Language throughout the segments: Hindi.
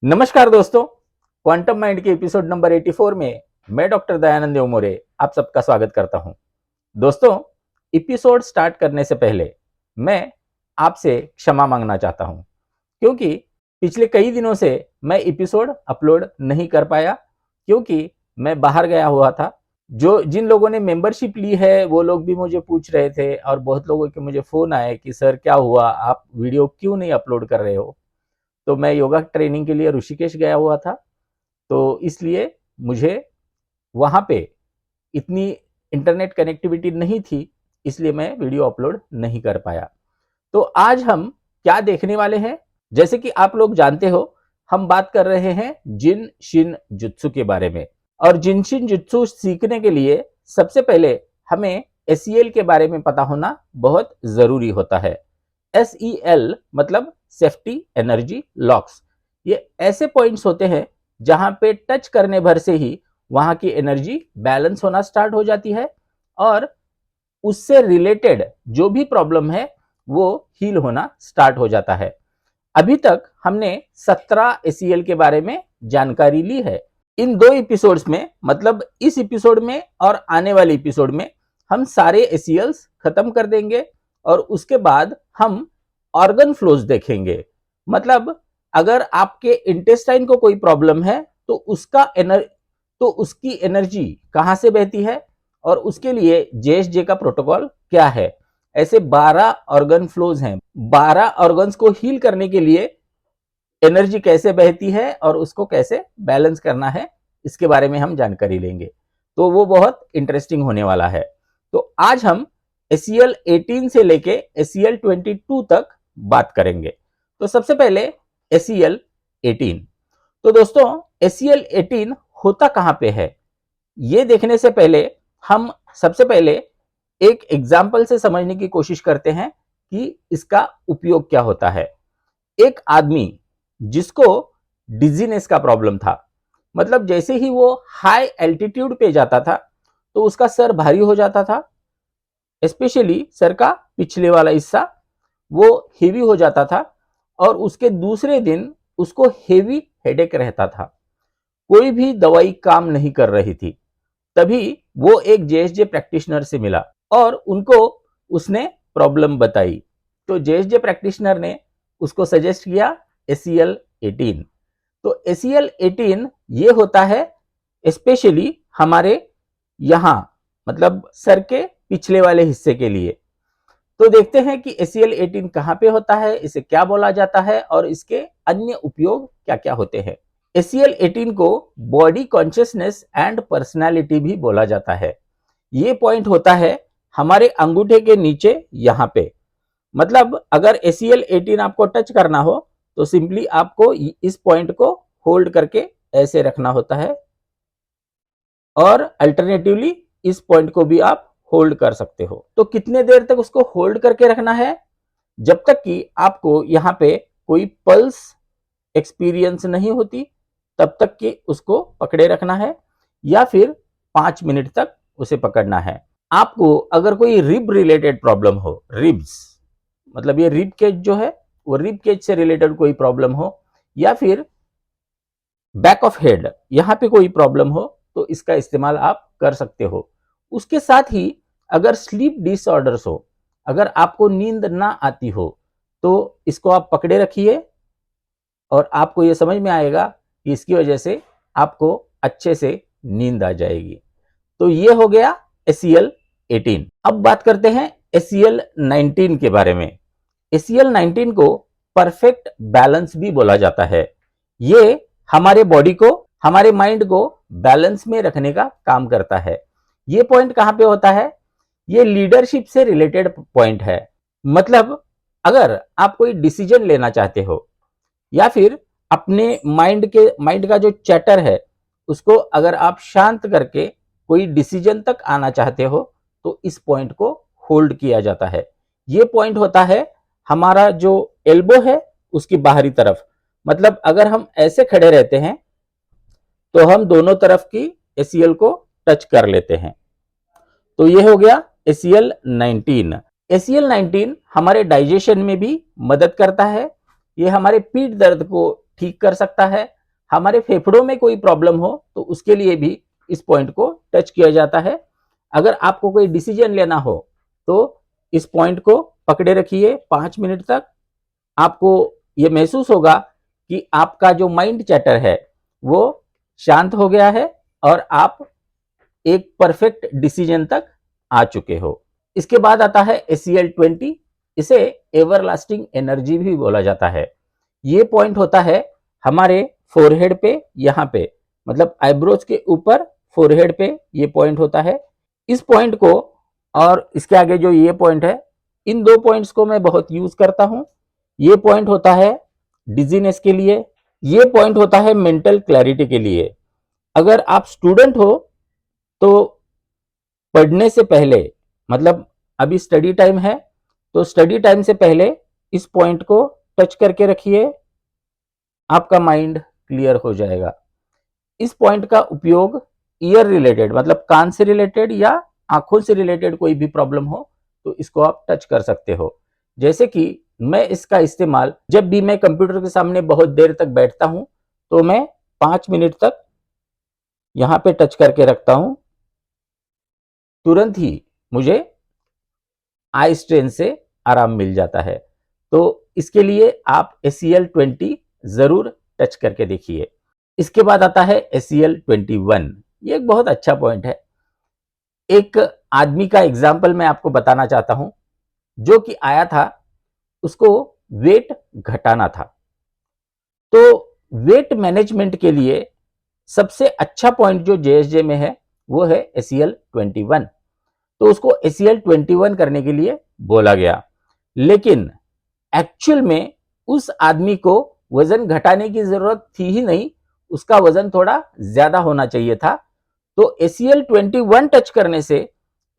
नमस्कार दोस्तों, क्वांटम माइंड के एपिसोड नंबर 84 में मैं डॉक्टर दयानंद मोरे आप सबका स्वागत करता हूं। दोस्तों, एपिसोड स्टार्ट करने से पहले मैं आपसे क्षमा मांगना चाहता हूं, क्योंकि पिछले कई दिनों से मैं एपिसोड अपलोड नहीं कर पाया, क्योंकि मैं बाहर गया हुआ था। जिन लोगों ने मेंबरशिप ली है वो लोग भी मुझे पूछ रहे थे और बहुत लोगों के मुझे फोन आए कि सर क्या हुआ, आप वीडियो क्यों नहीं अपलोड कर रहे हो। तो मैं योगा ट्रेनिंग के लिए ऋषिकेश गया हुआ था, तो इसलिए मुझे वहाँ पे इतनी इंटरनेट कनेक्टिविटी नहीं थी, इसलिए मैं वीडियो अपलोड नहीं कर पाया। तो आज हम क्या देखने वाले हैं, जैसे कि आप लोग जानते हो, हम बात कर रहे हैं जिन शिन जुत्सु के बारे में। और जिन शिन जुत्सु सीखने के लिए सबसे पहले हमें एसईएल के बारे में पता होना बहुत जरूरी होता है। एसईएल मतलब सेफ्टी एनर्जी लॉक्स। ये ऐसे पॉइंट्स होते हैं जहां पे टच करने भर से ही वहां की एनर्जी बैलेंस होना स्टार्ट हो जाती है और उससे रिलेटेड जो भी प्रॉब्लम है वो हील होना स्टार्ट हो जाता है। अभी तक हमने 17 एसीएल के बारे में जानकारी ली है। इन दो एपिसोड्स में, मतलब इस एपिसोड में और आने वाले एपिसोड में, हम सारे एसीएल्स खत्म कर देंगे और उसके बाद हम ऑर्गन फ्लोज देखेंगे। मतलब अगर आपके इंटेस्टाइन को कोई प्रॉब्लम है तो उसकी एनर्जी कहां से बहती है और उसके लिए जेएसजे का प्रोटोकॉल क्या है। ऐसे 12 ऑर्गन फ्लोज हैं। 12 ऑर्गन्स को हील करने के लिए एनर्जी कैसे बहती है और उसको कैसे बैलेंस करना है, इसके बारे में हम जानकारी लेंगे। तो वो बहुत इंटरेस्टिंग होने वाला है। तो आज हम एसीएल 18 से लेके एसीएल 22 तक बात करेंगे। तो सबसे पहले एसीएल 18। तो दोस्तों, एसीएल 18 होता कहां पे है, ये देखने से पहले हम सबसे पहले एक एग्जाम्पल से समझने की कोशिश करते हैं कि इसका उपयोग क्या होता है। एक आदमी जिसको डिजीनेस का प्रॉब्लम था, मतलब जैसे ही वो हाई एल्टीट्यूड पे जाता था तो उसका सर भारी हो जाता था, स्पेशली सर का पिछले वाला हिस्सा वो हेवी हो जाता था और उसके दूसरे दिन उसको हेवी हेडेक रहता था। कोई भी दवाई काम नहीं कर रही थी। तभी वो एक जेएसजे प्रैक्टिशनर से मिला और उनको उसने प्रॉब्लम बताई। तो जेएसजे प्रैक्टिशनर ने उसको सजेस्ट किया एसीएल 18। तो एसीएल 18 ये होता है स्पेशली हमारे यहां, मतलब सर के पिछले वाले हिस्से के लिए। तो देखते हैं कि एसीएल 18 कहां पे होता है, इसे क्या बोला जाता है और इसके अन्य उपयोग क्या क्या होते हैं। एसीएल 18 को बॉडी कॉन्शियसनेस एंड पर्सनालिटी भी बोला जाता है। ये पॉइंट होता है हमारे अंगूठे के नीचे यहां पे। मतलब अगर एसीएल 18 आपको टच करना हो तो सिंपली आपको इस पॉइंट को होल्ड करके ऐसे रखना होता है और अल्टरनेटिवली इस पॉइंट को भी आप होल्ड कर सकते हो। तो कितने देर तक उसको होल्ड करके रखना है? जब तक कि आपको यहां पे कोई पल्स एक्सपीरियंस नहीं होती तब तक कि उसको पकड़े रखना है, या फिर 5 मिनट तक उसे पकड़ना है। आपको अगर कोई रिब रिलेटेड प्रॉब्लम हो, रिब्स मतलब ये रिब केज जो है वो रिब केज से रिलेटेड कोई प्रॉब्लम हो, या फिर बैक ऑफ हेड यहां पे कोई प्रॉब्लम हो, तो इसका इस्तेमाल आप कर सकते हो। उसके साथ ही अगर स्लीप डिसऑर्डर्स हो, अगर आपको नींद ना आती हो, तो इसको आप पकड़े रखिए और आपको ये समझ में आएगा कि इसकी वजह से आपको अच्छे से नींद आ जाएगी। तो ये हो गया एसीएल 18। अब बात करते हैं एसीएल 19 के बारे में। एसीएल 19 को परफेक्ट बैलेंस भी बोला जाता है। ये हमारे बॉडी को, हमारे माइंड को बैलेंस में रखने का काम करता है। ये पॉइंट कहां पे होता है? ये लीडरशिप से रिलेटेड पॉइंट है। मतलब अगर आप कोई डिसीजन लेना चाहते हो या फिर अपने माइंड का जो चैटर है उसको अगर आप शांत करके कोई डिसीजन तक आना चाहते हो तो इस पॉइंट को होल्ड किया जाता है। ये पॉइंट होता है हमारा जो एल्बो है उसकी बाहरी तरफ। मतलब अगर हम ऐसे खड़े रहते हैं तो हम दोनों तरफ की एसीएल को टच कर लेते हैं। तो ये हो गया एसीएल 19। एसीएल 19 हमारे डाइजेशन में भी मदद करता है। ये हमारे पीठ दर्द को ठीक कर सकता है। हमारे फेफड़ों में कोई प्रॉब्लम हो तो उसके लिए भी इस पॉइंट को टच किया जाता है। अगर आपको कोई डिसीजन लेना हो तो इस पॉइंट को पकड़े रखिए 5 मिनट तक। आपको ये महसूस होगा कि आपका जो माइंड चैटर है वो शांत हो गया है और आप एक परफेक्ट डिसीजन तक आ चुके हो। इसके बाद आता है ACL20। इसे एवरलास्टिंग एनर्जी भी बोला जाता है। ये पॉइंट होता है हमारे फोरहेड पे, यहाँ पे मतलब आईब्रोज के ऊपर फोरहेड पे ये पॉइंट होता है। इस पॉइंट को और इसके आगे जो ये पॉइंट है, इन दो पॉइंट्स को मैं बहुत यूज करता हूं। ये पॉइंट होता है डिजीनेस के लिए, ये पॉइंट होता है मेंटल क्लैरिटी के लिए। अगर आप स्टूडेंट हो तो पढ़ने से पहले, मतलब अभी स्टडी टाइम है तो स्टडी टाइम से पहले इस पॉइंट को टच करके रखिए, आपका माइंड क्लियर हो जाएगा। इस पॉइंट का उपयोग ईयर रिलेटेड, मतलब कान से रिलेटेड या आंखों से रिलेटेड कोई भी प्रॉब्लम हो तो इसको आप टच कर सकते हो। जैसे कि मैं इसका इस्तेमाल जब भी मैं कंप्यूटर के सामने बहुत देर तक बैठता हूं तो मैं 5 मिनट तक यहां पे टच करके रखता हूं, तुरंत ही मुझे आई स्ट्रेन से आराम मिल जाता है। तो इसके लिए आप ACL20 जरूर टच करके देखिए। इसके बाद आता है ACL21। ये एक बहुत अच्छा पॉइंट है। एक आदमी का एग्जाम्पल मैं आपको बताना चाहता हूं, जो कि आया था, उसको वेट घटाना था। तो वेट मैनेजमेंट के लिए सबसे अच्छा पॉइंट जो JSJ में है वो है ACL21। तो उसको ACL21 करने के लिए बोला गया, लेकिन एक्चुअल में उस आदमी को वजन घटाने की जरूरत थी ही नहीं, उसका वजन थोड़ा ज्यादा होना चाहिए था। तो ACL21 टच करने से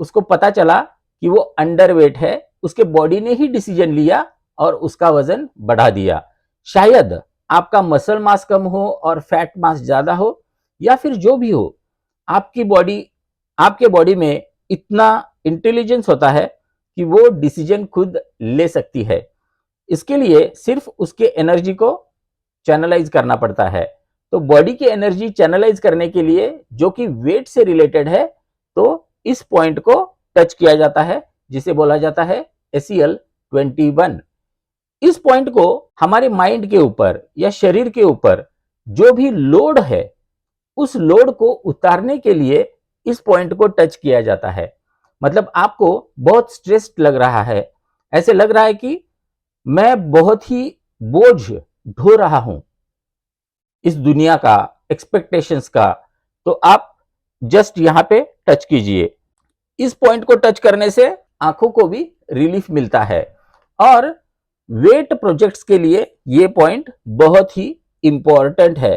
उसको पता चला कि वो अंडरवेट है। उसके बॉडी ने ही डिसीजन लिया और उसका वजन बढ़ा दिया। शायद आपका मसल मास कम हो और फैट मास ज्यादा हो, या फिर जो भी हो, आपके बॉडी में इतना इंटेलिजेंस होता है कि वो डिसीजन खुद ले सकती है। इसके लिए सिर्फ उसके एनर्जी को चैनलाइज करना पड़ता है। तो बॉडी की एनर्जी चैनलाइज करने के लिए, जो कि वेट से रिलेटेड है, तो इस पॉइंट को टच किया जाता है, जिसे बोला जाता है ACL21। इस पॉइंट को हमारे माइंड के ऊपर या शरीर के ऊपर जो भी लोड है, उस लोड को उतारने के लिए इस पॉइंट को टच किया जाता है। मतलब आपको बहुत स्ट्रेस्ड लग रहा है, ऐसे लग रहा है कि मैं बहुत ही बोझ ढो रहा हूं इस दुनिया का, एक्सपेक्टेशंस का, तो आप जस्ट यहां पे टच कीजिए। इस पॉइंट को टच करने से आंखों को भी रिलीफ मिलता है। और वेट प्रोजेक्ट्स के लिए ये पॉइंट बहुत ही इंपॉर्टेंट है।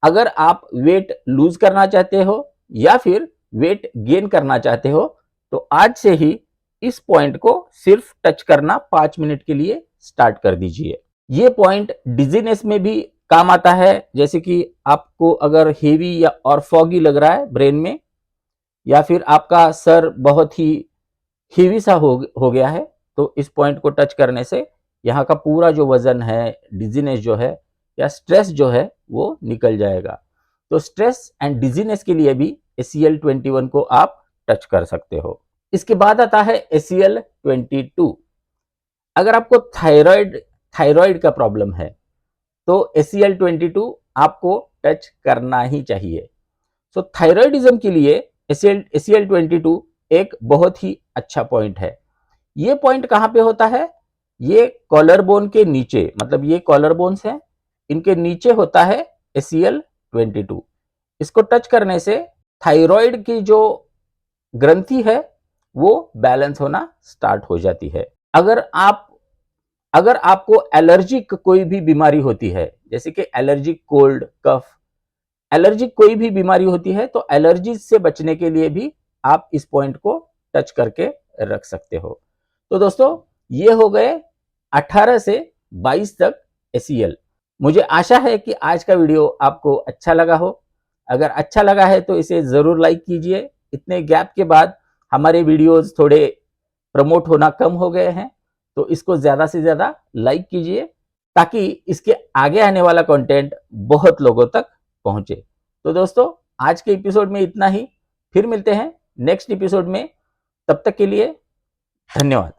अगर आप वेट लूज करना चाहते हो या फिर वेट गेन करना चाहते हो तो आज से ही इस पॉइंट को सिर्फ टच करना 5 मिनट के लिए स्टार्ट कर दीजिए। ये पॉइंट डिजीनेस में भी काम आता है। जैसे कि आपको अगर हेवी या और फॉगी लग रहा है ब्रेन में, या फिर आपका सर बहुत ही हेवी सा हो गया है, तो इस पॉइंट को टच करने से यहाँ का पूरा जो वजन है, डिजीनेस जो है या स्ट्रेस जो है वो निकल जाएगा। तो स्ट्रेस एंड डिजीनेस के लिए भी ACL21 को आप टच कर सकते हो। इसके बाद आता है ACL22। अगर आपको थायराइड का प्रॉब्लम है तो ACL22 आपको टच करना ही चाहिए। सो थायराइडिज्म के लिए ACL22 एक बहुत ही अच्छा पॉइंट है। ये पॉइंट कहां पे होता है? ये कॉलर बोन के नीचे, मतलब ये कॉलर बोन्स हैं, इनके नीचे होता है ACL22। इसको टच करने से थायराइड की जो ग्रंथि है वो बैलेंस होना स्टार्ट हो जाती है। अगर आपको एलर्जिक कोई भी बीमारी होती है, जैसे कि एलर्जिक कोल्ड, कफ, एलर्जिक कोई भी बीमारी होती है, तो एलर्जी से बचने के लिए भी आप इस पॉइंट को टच करके रख सकते हो। तो दोस्तों, ये हो गए 18 से 22 तक ACL। मुझे आशा है कि आज का वीडियो आपको अच्छा लगा हो। अगर अच्छा लगा है तो इसे जरूर लाइक कीजिए। इतने गैप के बाद हमारे वीडियोस थोड़े प्रमोट होना कम हो गए हैं, तो इसको ज्यादा से ज्यादा लाइक कीजिए ताकि इसके आगे आने वाला कंटेंट बहुत लोगों तक पहुंचे। तो दोस्तों आज के एपिसोड में इतना ही, फिर मिलते हैं नेक्स्ट एपिसोड में। तब तक के लिए धन्यवाद।